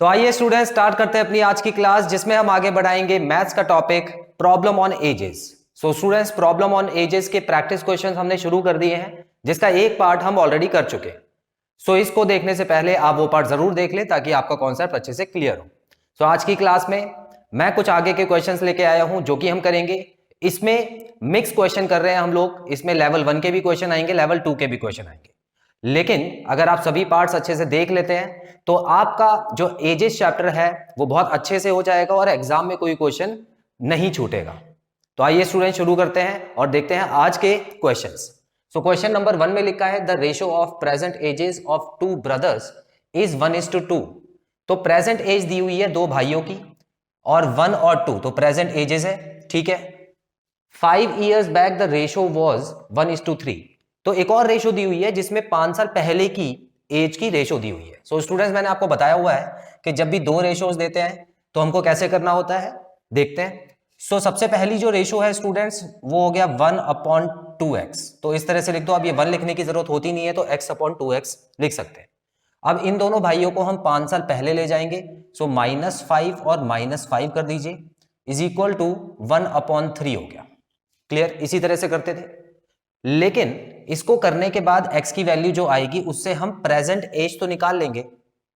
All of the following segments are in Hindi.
तो आइए स्टूडेंट स्टार्ट करते हैं अपनी आज की क्लास, जिसमें हम आगे बढ़ाएंगे मैथ्स का topic problem on edges. So students, problem on edges के प्रैक्टिस क्वेश्चंस हमने शुरू कर दिए हैं, जिसका एक पार्ट हम ऑलरेडी कर चुके हैं। सो इसको देखने से पहले आप वो पार्ट जरूर देख लें ताकि आपका कॉन्सेप्ट अच्छे से क्लियर हो। सो आज की क्लास में मैं कुछ आगे के क्वेश्चंस लेके आया हूं जो कि हम करेंगे। इसमें मिक्स क्वेश्चन कर रहे हैं हम लोग, इसमें लेवल 1 के भी क्वेश्चन आएंगे, लेवल 2 के भी क्वेश्चन आएंगे। लेकिन अगर आप सभी पार्ट्स अच्छे से देख लेते हैं तो आपका जो एजेस चैप्टर है वो बहुत अच्छे से हो जाएगा और एग्जाम में कोई क्वेश्चन नहीं छूटेगा। तो आइए स्टूडेंट शुरू करते हैं और देखते हैं आज के क्वेश्चंस। सो क्वेश्चन नंबर 1 में लिखा है the ratio of present ages of two brothers is 1:2। तो प्रेजेंट एज दी हुई है दो भाइयों की, और 1 और 2 तो प्रेजेंट एजेस है, ठीक है। 5 years back the ratio was 1:3। तो एक और रेशो दी हुई है जिसमें 5 साल पहले की एज की रेशो दी हुई है। सो स्टूडेंट्स, मैंने आपको बताया हुआ है कि जब भी दो रेशोज देते हैं तो हमको कैसे करना होता है, देखते हैं। सो सबसे पहली जो रेशो है स्टूडेंट्स वो हो गया 1/2x। तो इस तरह से लिख दो। अब ये 1 लिखने की जरूरत होती नहीं है तो x/2x लिख सकते हैं। अब इन दोनों भाइयों को हम 5 साल पहले ले जाएंगे। सो -5 और -5 कर दीजिए इज इक्वल टू 1/3 हो गया। क्लियर? इसी तरह से करते थे, लेकिन इसको करने के बाद x की वैल्यू जो आएगी उससे हम प्रेजेंट एज तो निकाल लेंगे।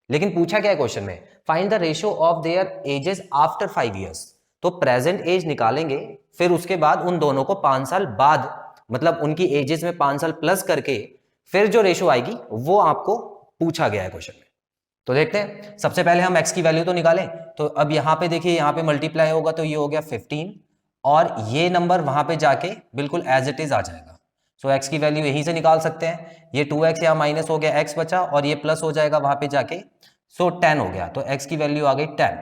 लेकिन पूछा क्या है क्वेश्चन में, find the ratio of their edges after 5 years। तो प्रेजेंट एज निकालेंगे, फिर उसके बाद उन दोनों को 5 साल बाद, मतलब उनकी एजेस में 5 साल प्लस करके फिर जो रेशियो आएगी वो आपको पूछा गया है क्वेश्चन में। तो देखते हैं, सबसे पहले हम x की वैल्यू तो निकालें। तो अब यहां पे देखिए, यहां पे मल्टीप्लाई होगा तो ये हो गया 15 और ये नंबर वहां पे जाके बिल्कुल एज इट इज आ जाएगा। सो x की वैल्यू यहीं से निकाल सकते हैं। ये 2x यहाँ माइनस हो गया, x बचा और ये प्लस हो जाएगा वहां पे जाके। सो 10 हो गया, तो x की वैल्यू आ गई 10।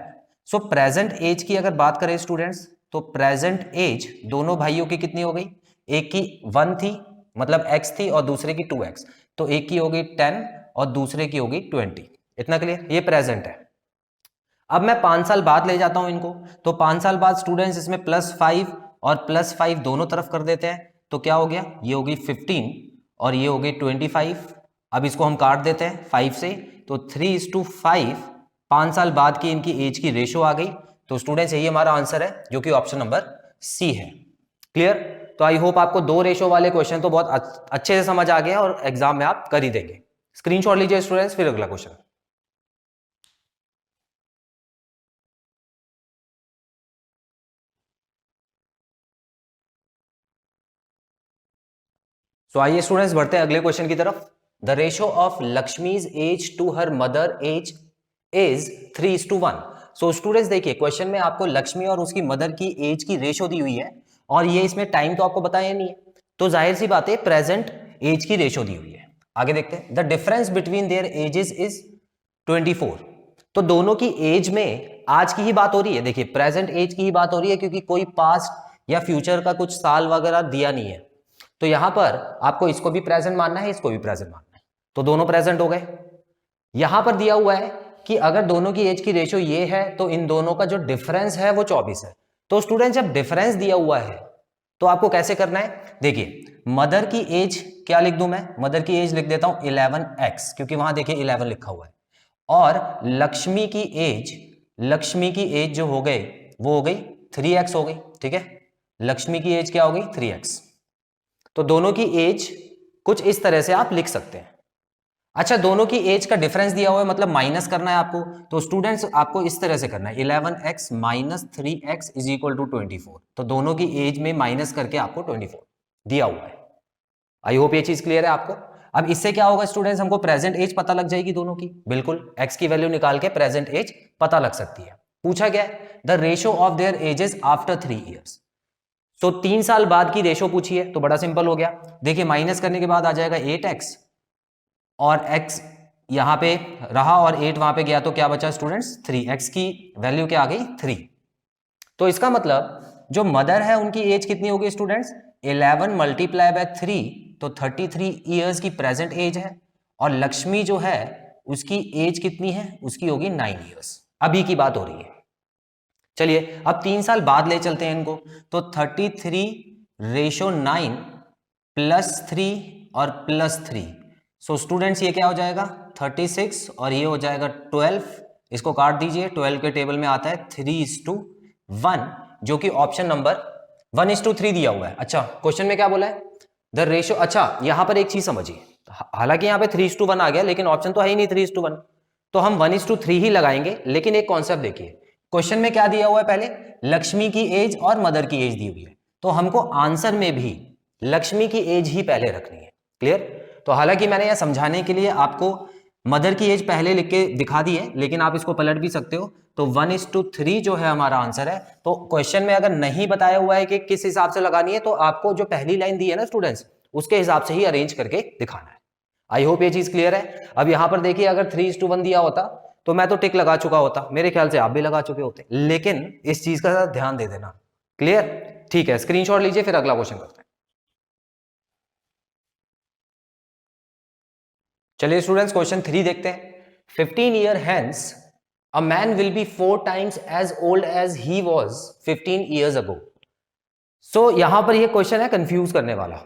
सो प्रेजेंट एज की अगर बात करें स्टूडेंट्स, तो प्रेजेंट एज दोनों भाइयों की कितनी हो गई, एक की 1 थी मतलब x थी और दूसरे की 2x। तो एक की हो गई 10 और दूसरे की हो गई 20। इतना क्लियर? ये प्रेजेंट है। अब मैं 5 साल बाद ले जाता हूं इनको, तो 5 साल बाद स्टूडेंट्स इसमें +5 और +5 दोनों तरफ कर देते हैं। तो क्या हो गया, ये हो गई 15 और ये हो गई 25। अब इसको हम काट देते हैं 5 से, तो 3:5 5 साल बाद की इनकी एज की रेशो आ गई। तो स्टूडेंट्स यही हमारा आंसर है, जो कि ऑप्शन नंबर सी है। क्लियर? तो आई होप आपको दो रेशो वाले क्वेश्चन तो बहुत अच्छे से समझ आ गया और एग्जाम में आप कर ही देंगे। स्क्रीनशॉट लीजिए स्टूडेंट्स, फिर अगला क्वेश्चन। तो आइए स्टूडेंट्स बढ़ते हैं अगले क्वेश्चन की तरफ। The ratio of Lakshmi's age to her mother age is 3:1। So students देखिए, क्वेश्चन में आपको लक्ष्मी और उसकी मदर की एज की रेशियो दी हुई है और ये इसमें टाइम तो आपको बताया नहीं है, तो जाहिर सी बात है प्रेजेंट एज की रेशियो दी हुई है। आगे देखते हैं। The difference between their edges is 24। तो दोनों की एज में आज की ही बात हो रही है। देखिए, प्रेजेंट एज की ही बात हो रही है क्योंकि कोई पास्ट या फ्यूचर का कुछ साल वगैरह दिया नहीं है। तो यहां पर आपको इसको भी प्रेजेंट मानना है, इसको भी प्रेजेंट मानना है, तो दोनों प्रेजेंट हो गए। यहां पर दिया हुआ है कि अगर दोनों की एज की रेशियो ये है तो इन दोनों का जो डिफरेंस है वो 24 है। तो स्टूडेंट, जब डिफरेंस दिया हुआ है तो आपको कैसे करना है, देखिए मदर की एज क्या लिख दूं मैं, मदर की एज लिख देता हूं 11x, क्योंकि वहां देखिए 11 लिखा हुआ है। और लक्ष्मी की एज जो हो गई वो हो गई 3x हो गई, ठीक है। लक्ष्मी की एज क्या हो गई, 3x। तो दोनों की एज कुछ इस तरह से आप लिख सकते हैं। अच्छा, दोनों की एज का डिफरेंस दिया हुआ है, मतलब माइनस करना है आपको। तो स्टूडेंट्स आपको इस तरह से करना है, 11x minus 3x is equal to 24। तो दोनों की एज में माइनस करके आपको 24 दिया हुआ है। आई होप ये चीज क्लियर है आपको। अब इससे क्या होगा स्टूडेंट्स, हमको प्रेजेंट एज पता लग जाएगी दोनों की। बिल्कुल, x की वैल्यू निकाल के प्रेजेंट एज पता लग सकती है। पूछा गया the ratio of their edges after 3 years। तो 3 साल बाद की रेशो पूछी है, तो बड़ा सिंपल हो गया। देखिए, माइनस करने के बाद आ जाएगा 8x और x यहां पे रहा और 8 वहां पे गया, तो क्या बचा स्टूडेंट्स, 3x की वैल्यू क्या आ गई, 3। तो इसका मतलब जो मदर है उनकी एज कितनी होगी स्टूडेंट्स, 11 मल्टीप्लाई बाय 3, तो 33 ईयर्स की प्रेजेंट एज है। और लक्ष्मी जो है उसकी एज कितनी है, उसकी होगी 9 ईयर्स। अभी की बात हो रही है। चलिए अब 3 साल बाद ले चलते हैं इनको। तो 33:9 +3 और +3। सो स्टूडेंट्स ये क्या हो जाएगा, 36 और ये हो जाएगा 12 इसको काट दीजिए, 12 के टेबल में आता है 3:1, जो कि ऑप्शन नंबर 1:3 दिया हुआ है। अच्छा, क्वेश्चन में क्या बोला है, द रेशियो। अच्छा, यहां पर एक चीज समझिए, हालांकि यहां पे 3:1 आ गया, लेकिन ऑप्शन तो है ही नहीं 3:1, तो हम 1:3 ही लगाएंगे। लेकिन एक कॉन्सेप्ट देखिए, क्वेश्चन में क्या दिया हुआ है, पहले लक्ष्मी की एज और मदर की एज दी हुई है, तो हमको आंसर में भी लक्ष्मी की एज ही पहले रखनी है। क्लियर? तो हालांकि मैंने यह समझाने के लिए आपको मदर की एज पहले लिख के दिखा दी है, लेकिन आप इसको पलट भी सकते हो। तो 1:3 जो है हमारा आंसर है। तो क्वेश्चन में अगर नहीं बताया हुआ है कि किस हिसाब से लगानी है, तो आपको जो पहली लाइन दी है ना स्टूडेंट्स, उसके हिसाब से ही अरेंज करके दिखाना है। आई होप ये चीज क्लियर है। अब यहां पर देखिए, अगर 3:1 दिया होता तो मैं तो टिक लगा चुका होता, मेरे ख्याल से आप भी लगा चुके होते, लेकिन इस चीज का ध्यान दे देना। क्लियर? ठीक है, स्क्रीनशॉट लीजिए, फिर अगला क्वेश्चन करते हैं। चलिए स्टूडेंट्स, क्वेश्चन 3 देखते हैं। 15 year hence a man will be 4 times as old as he was 15 years ago. So यहां पर यह क्वेश्चन है कंफ्यूज करने वाला।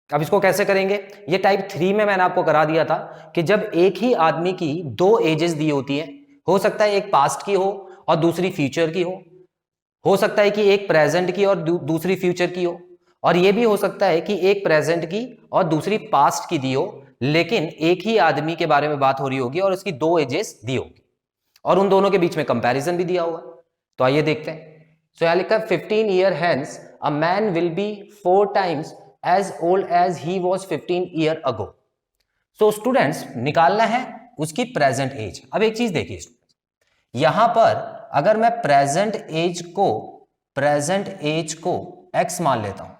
अब इसको कैसे करेंगे, ये टाइप 3 में मैंने आपको करा दिया था कि जब एक ही आदमी की दो एजेस दी होती हैं, हो सकता है एक पास्ट की हो और दूसरी फ्यूचर की हो सकता है कि एक प्रेजेंट की और दूसरी फ्यूचर की हो, और यह भी हो सकता है कि एक प्रेजेंट की और दूसरी पास्ट की दी हो, लेकिन एक ही आदमी के बारे में बात हो रही होगी और उसकी दो एजेस दी होगी और उन दोनों के बीच में कंपैरिजन भी दिया होगा। तो आइए देखते हैं। सो यहां लिखा है 15 year hence a man will be 4 times as old as he was 15 year ago. So students, निकालना है उसकी प्रेजेंट एज। अब एक चीज देखिए, यहां पर अगर मैं प्रेजेंट एज को x मान लेता हूं,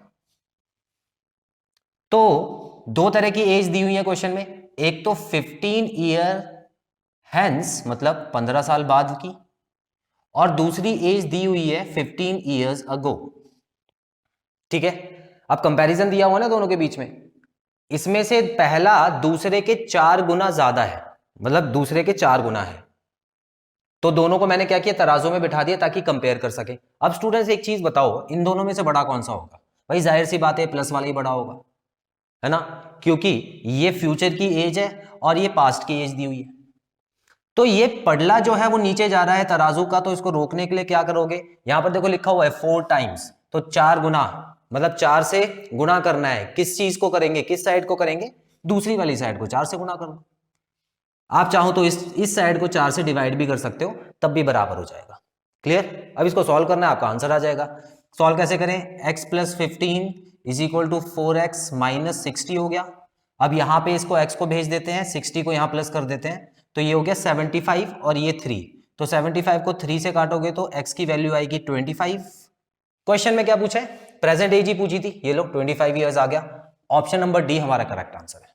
तो दो तरह की एज दी हुई है क्वेश्चन में। एक तो 15 ईयर हेंस मतलब 15 साल बाद की, और दूसरी एज दी हुई है 15 ईयर्स अगो। ठीक है, अब कंपैरिजन दिया हुआ ना दोनों के बीच में, इसमें से पहला दूसरे के 4 गुना ज्यादा है, मतलब दूसरे के 4 गुना है, तो दोनों को मैंने क्या किया, तराजू में बिठा दिया ताकि कंपेयर कर सके। अब स्टूडेंट्स एक चीज बताओ, इन दोनों में से बड़ा कौन सा होगा? भाई जाहिर सी बात है प्लस वाला ही बड़ा होगा, है ना, क्योंकि ये फ्यूचर की एज है और ये पास्ट की एज दी हुई है। तो ये पड़ला जो है वो नीचे जा रहा है तराजू का, तो इसको रोकने के लिए क्या करोगे, यहां पर देखो लिखा हुआ है 4 टाइम्स, तो 4 गुना, मतलब 4 से गुना करना है। किस चीज को करेंगे, किस साइड को करेंगे? दूसरी वाली साइड को 4 से गुना कर दो। आप चाहो तो इस साइड को 4 से डिवाइड भी कर सकते हो, तब भी बराबर हो जाएगा। क्लियर? अब इसको सॉल्व करना है, आपका आंसर आ जाएगा। सॉल्व कैसे करें, x + 15 = 4x - 60 हो गया। अब यहां पे इसको x को भेज देते हैं, 60 को यहां प्लस कर देते हैं, तो ये हो गया 75 और ये 3, तो 75 को 3 से काटोगे तो x की वैल्यू आएगी 25। क्वेश्चन में क्या पूछा है, प्रेजेंट एज ही पूछी थी, ये लो 25 ईयर्स आ गया। ऑप्शन नंबर डी हमारा करेक्ट आंसर है।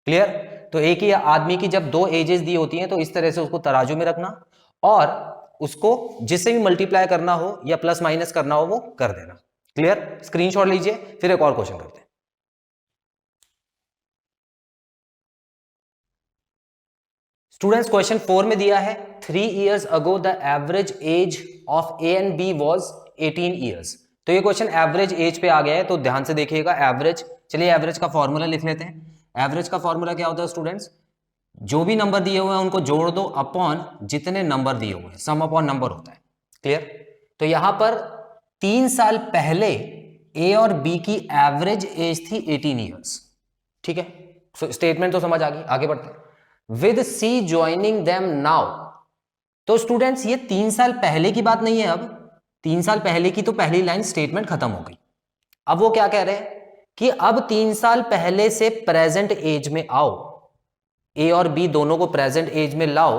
क्लियर? तो एक ही आदमी की जब दो एजेस दी होती हैं, तो इस तरह से उसको तराजू में रखना और उसको जिससे भी मल्टीप्लाई करना हो या प्लस माइनस करना हो वो कर देना। क्लियर? स्क्रीनशॉट लीजिए, फिर एक और क्वेश्चन करते हैं। स्टूडेंट्स, क्वेश्चन 4 में दिया है 3 years ago the average age of A and B was 18 years। तो ये क्वेश्चन एवरेज एज पे आ गया है, तो ध्यान से देखिएगा। एवरेज, चलिए एवरेज का फॉर्मूला लिख लेते हैं। एवरेज का फॉर्मूला क्या होता है स्टूडेंट्स, जो भी नंबर दिए हुए हैं उनको जोड़ दो अपॉन जितने नंबर दिए हुए हैं, सम अपॉन नंबर होता है। क्लियर? तो यहां पर 3 साल पहले ए और बी की एवरेज एज थी 18 ईयर्स। ठीक है, स्टेटमेंट तो समझ आ गई, आगे बढ़ते हैं। With C joining them now. तो स्टूडेंट्स ये 3 साल पहले की बात नहीं है, अब 3 साल पहले की तो पहली लाइन स्टेटमेंट खत्म हो गई। अब वो क्या कह रहे हैं कि अब 3 साल पहले से प्रेजेंट एज में आओ, ए और बी दोनों को प्रेजेंट एज में लाओ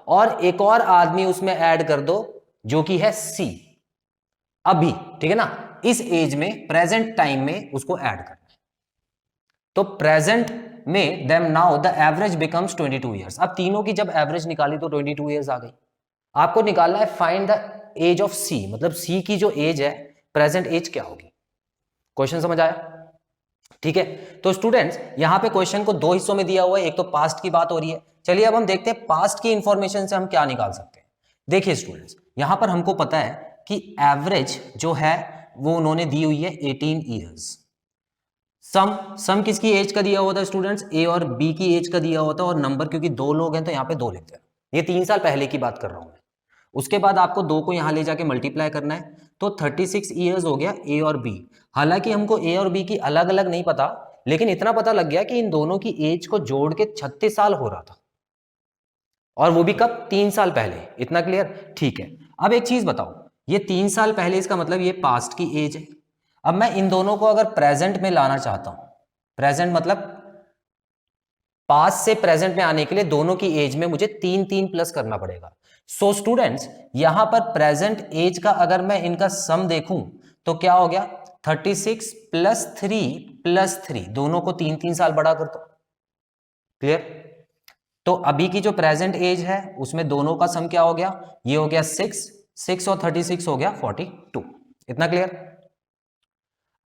और एक और आदमी उसमें ऐड कर दो जो कि है सी, अभी। ठीक है ना, इस एज में प्रेजेंट टाइम में उसको ऐड करना है। तो प्रेजेंट में them now the average becomes 22 years. अब तीनों की जब एवरेज निकाली तो 22 ईयर्स आ गई। आपको निकालना है फाइंड द एज ऑफ सी, मतलब सी की जो एज है, प्रेजेंट एज क्या होगी। क्वेश्चन समझ आया? ठीक है, तो स्टूडेंट्स यहां पे क्वेश्चन को दो हिस्सों में दिया हुआ है, एक तो पास्ट की बात हो रही है। चलिए अब हम देखते हैं पास्ट की इंफॉर्मेशन से हम क्या निकाल सकते हैं। देखिए स्टूडेंट्स, यहां पर हमको पता है कि एवरेज जो है वो उन्होंने दी हुई है 18 ईयर्स। सम किसकी एज का दिया हुआ था स्टूडेंट्स, ए और बी की एज का दिया हुआ था, और नंबर क्योंकि दो लोग हैं तो यहां पे दो लिखते हैं। ये 3 साल पहले की बात कर रहा हूं मैं। उसके बाद आपको 2 को यहां ले जाके मल्टीप्लाई करना है, तो 36 ईयर्स हो गया ए और बी। हालांकि हमको ए और बी की अलग अलग नहीं पता, लेकिन इतना पता लग गया कि इन दोनों की एज को जोड़ के 36 साल हो रहा था, और वो भी कब? 3 साल पहले। इतना क्लियर? ठीक है। अब एक चीज बताओ, ये 3 साल पहले, इसका मतलब ये पास्ट की एज है। अब मैं इन दोनों को अगर प्रेजेंट में लाना चाहता हूं, प्रेजेंट मतलब पास्ट से प्रेजेंट में आने के लिए दोनों की एज में मुझे 3 प्लस करना पड़ेगा। सो स्टूडेंट्स, यहां पर प्रेजेंट एज का अगर मैं इनका सम देखूं तो क्या हो गया? 36 प्लस 3 दोनों को 3 साल बड़ा कर दो। क्लियर? तो अभी की जो प्रेजेंट एज है उसमें दोनों का सम क्या हो गया? ये हो गया 6 और 36 हो गया 42। इतना क्लियर?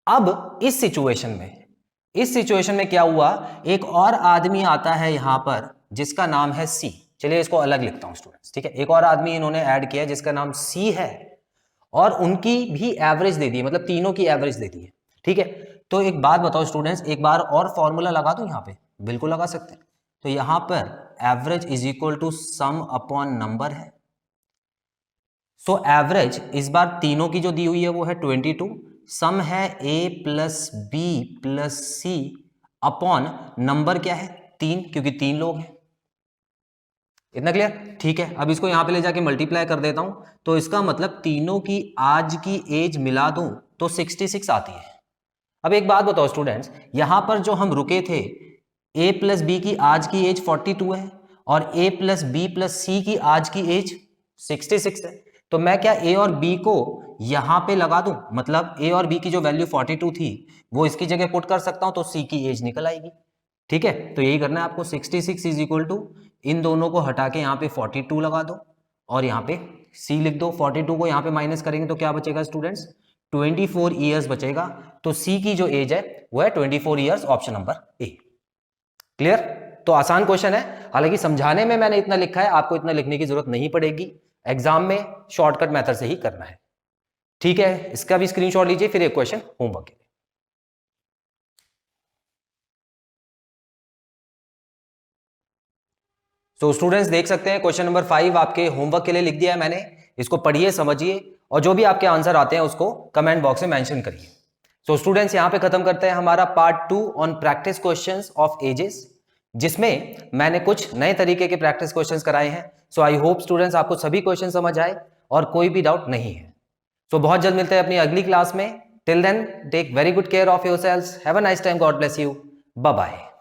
अब इस सिचुएशन में क्या हुआ? एक और आदमी आता है यहां पर जिसका नाम है सी। चलिए इसको अलग लिखता हूं स्टूडेंट्स, ठीक है। एक और आदमी इन्होंने ऐड किया जिसका नाम सी है, और उनकी भी एवरेज दे दी है, मतलब तीनों की एवरेज दे दी है, ठीक है। तो एक बात बताओ स्टूडेंट्स, एक बार और फॉर्मूला लगा दूं यहां पे? बिल्कुल लगा सकते हैं। तो यहां पर average is equal to sum upon number है। सो एवरेज इस बार तीनों की जो दी हुई है वो है 22, सम है a plus B plus C upon number क्या है? 3, क्योंकि 3 लोग हैं। इतना क्लियर? ठीक है। अब इसको यहां पे ले जाके मल्टीप्लाई कर देता हूं, तो इसका मतलब तीनों की आज की एज मिला दूं तो 66 आती है। अब एक बात बताओ स्टूडेंट्स, यहां पर जो हम रुके थे, a प्लस बी की आज की एज 42 है और a प्लस बी प्लस सी की आज की एज 66 है। तो मैं क्या a और b को यहां पे लगा दूं? मतलब a और b की जो वैल्यू 42 थी वो इसकी जगह पुट कर सकता हूं, तो c की एज निकल आएगी। ठीक है, तो यही करना है आपको। 66 इज इक्वल टू, इन दोनों को हटा के यहाँ पे 42 लगा दो और यहाँ पे c लिख दो। 42 को यहाँ पे माइनस करेंगे तो क्या बचेगा स्टूडेंट्स? 24 ईयर्स बचेगा। तो c की जो एज है वो है 24 years, option number A. Clear? तो आसान क्वेश्चन है, हालांकि समझाने में मैंने इतना लिखा है, आपको इतना लिखने की जरूरत नहीं पड़ेगी, एग्जाम में शॉर्टकट मेथड से ही करना है। ठीक है, इसका भी स्क्रीनशॉट लीजिए, फिर एक क्वेश्चन होमवर्क के लिए। तो स्टूडेंट्स देख सकते हैं क्वेश्चन नंबर 5 आपके होमवर्क के लिए लिख दिया है मैंने। इसको पढ़िए, समझिए, और जो भी आपके आंसर आते हैं उसको कमेंट बॉक्स में मेंशन करिए। तो स्टूडेंट्स यहां पे खत्म करते हैं हमारा part 2 on practice questions of ages, जिसमें मैंने कुछ नए तरीके के प्रैक्टिस क्वेश्चंस कराए हैं। सो आई होप स्टूडेंट्स आपको सभी क्वेश्चन समझ आए और कोई भी डाउट नहीं है। तो बहुत जल्द मिलते हैं अपनी अगली क्लास में। Till then take very good care of yourselves, have a nice time, God bless you, bye bye.